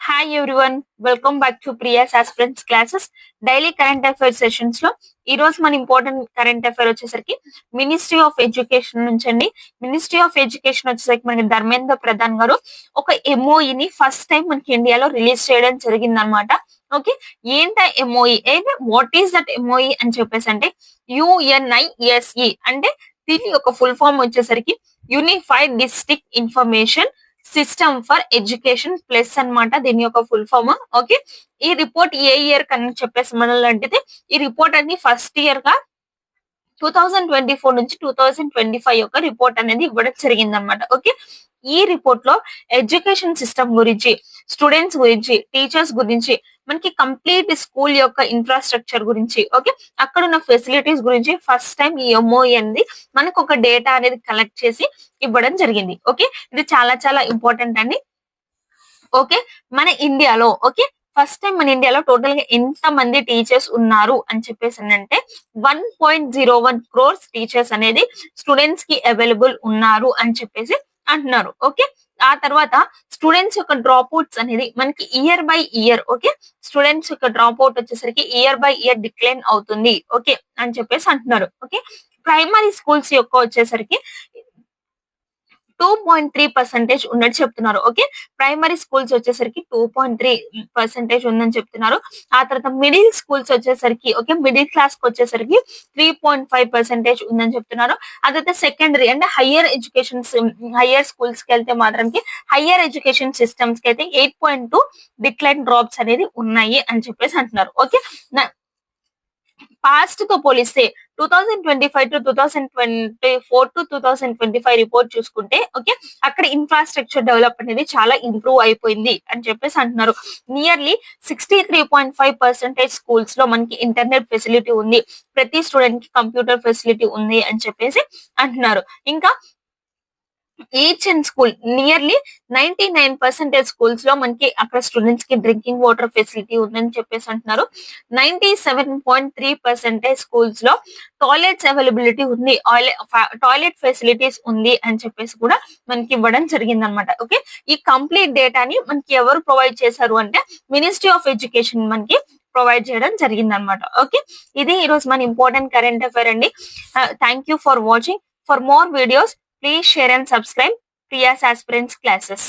Hi everyone, welcome back to Priya's aspirants classes. Daily current affair sessions లో ఈ రోజు మన ఇంపార్టెంట్ కరెంట్ అఫైర్ వచ్చేసరికి మినిస్ట్రీ ఆఫ్ ఎడ్యుకేషన్ నుంచి అండి. మినిస్ట్రీ ఆఫ్ ఎడ్యుకేషన్ వచ్చేసరికి మనకి ధర్మేంద్ర ప్రధాన్ గారు ఒక ఎంఓఈని ఫస్ట్ టైం మనకి ఇండియాలో రిలీజ్ చేయడం జరిగింది అనమాట. ఓకే, ఏంట ఎంఓఈ అయితే వాట్ ఈస్ దట్ ఎంఓఈ అని చెప్పేసి అంటే యుఎన్ఐఎస్ఈ అంటే దీని యొక్క ఫుల్ ఫామ్ వచ్చేసరికి unified district information system for education plus అన్నమాట దీని యొక్క ఫుల్ ఫామ్. ఓకే, ఈ రిపోర్ట్ ఏ ఇయర్ కని చెప్పేసి మనలాంటిది ఈ రిపోర్ట్ అనేది ఫస్ట్ ఇయర్ గా 2024 నుంచి 2025 యొక్క రిపోర్ట్ అనేది ఇవ్వడం జరిగింది అనమాట. ఓకే, ఈ రిపోర్ట్ లో ఎడ్యుకేషన్ సిస్టమ్ గురించి, స్టూడెంట్స్ గురించి, టీచర్స్ గురించి, మనకి కంప్లీట్ స్కూల్ యొక్క ఇన్ఫ్రాస్ట్రక్చర్ గురించి, ఓకే, అక్కడ ఉన్న ఫెసిలిటీస్ గురించి ఫస్ట్ టైం ఈ ఎంఓఈ అనేది మనకు ఒక డేటా అనేది కలెక్ట్ చేసి ఇవ్వడం జరిగింది. ఓకే, ఇది చాలా చాలా ఇంపార్టెంట్ అండి. ఓకే, మన ఇండియాలో ఓకే ఫస్ట్ టైం మన ఇండియాలో టోటల్ గా ఎంత మంది టీచర్స్ ఉన్నారు అని చెప్పేసి అంటే 1.01 crores టీచర్స్ అనేది స్టూడెంట్స్ కి అవైలబుల్ ఉన్నారు అని చెప్పేసి అంటున్నారు. ఓకే, ఆ తర్వాత స్టూడెంట్స్ యొక్క డ్రాప్ అవుట్స్ అనేది మనకి year by year, okay, students యొక్క డ్రాప్ అవుట్ వచ్చేసరికి ఇయర్ బై ఇయర్ డిక్లైన్ అవుతుంది. ఓకే అని చెప్పేసి అంటున్నారు. ఓకే, ప్రైమరీ స్కూల్స్ యొక్క వచ్చేసరికి 2.3% ఉన్నట్టు చెప్తున్నారు. ఓకే, ప్రైమరీ స్కూల్స్ వచ్చేసరికి 2.3% ఉందని చెప్తున్నారు. ఆ తర్వాత మిడిల్ స్కూల్స్ వచ్చేసరికి ఓకే మిడిల్ క్లాస్ కి వచ్చేసరికి 3.5% ఉందని చెప్తున్నారు. ఆ తర్వాత సెకండరీ అంటే హయ్యర్ స్కూల్స్ కి వెళ్తే మాత్రంకి హయ్యర్ ఎడ్యుకేషన్ సిస్టమ్స్ కి అయితే 8.2 డిక్లైన్ డ్రాప్స్ అనేది ఉన్నాయి అని చెప్పేసి అంటున్నారు. ఓకే, పాస్ట్ తో పోలిస్తే 2025 టు 2024 టు 2025 రిపోర్ట్ చూసుకుంటే ఓకే అక్కడ ఇన్ఫ్రాస్ట్రక్చర్ డెవలప్ అనేది చాలా ఇంప్రూవ్ అయిపోయింది అని చెప్పేసి అంటున్నారు. నియర్లీ 63.5% స్కూల్స్ లో మనకి ఇంటర్నెట్ ఫెసిలిటీ ఉంది, ప్రతి స్టూడెంట్ కి కంప్యూటర్ ఫెసిలిటీ ఉంది అని చెప్పేసి అంటున్నారు. ఇంకా each and school nearly 99% schools లో మనకి అక్కడ స్టూడెంట్స్ కి డ్రింకింగ్ వాటర్ ఫెసిలిటీ ఉందని చెప్పేసి అంటున్నారు. 97.3% స్కూల్స్ లో టాయిలెట్స్ అవైలబిలిటీ ఉంది, టాయిలెట్ ఫెసిలిటీస్ ఉంది అని చెప్పేసి కూడా మనకి ఇవ్వడం జరిగింది అనమాట. ఓకే, ఈ కంప్లీట్ డేటాని మనకి ఎవరు ప్రొవైడ్ చేశారు అంటే మినిస్ట్రీ ఆఫ్ ఎడ్యుకేషన్ మనకి ప్రొవైడ్ చేయడం జరిగింది అనమాట. ఓకే, ఇది ఈ రోజు మన ఇంపార్టెంట్ కరెంట్ అఫైర్ అండి. Thank you for watching. For more videos please share and subscribe Priya's Aspirants classes.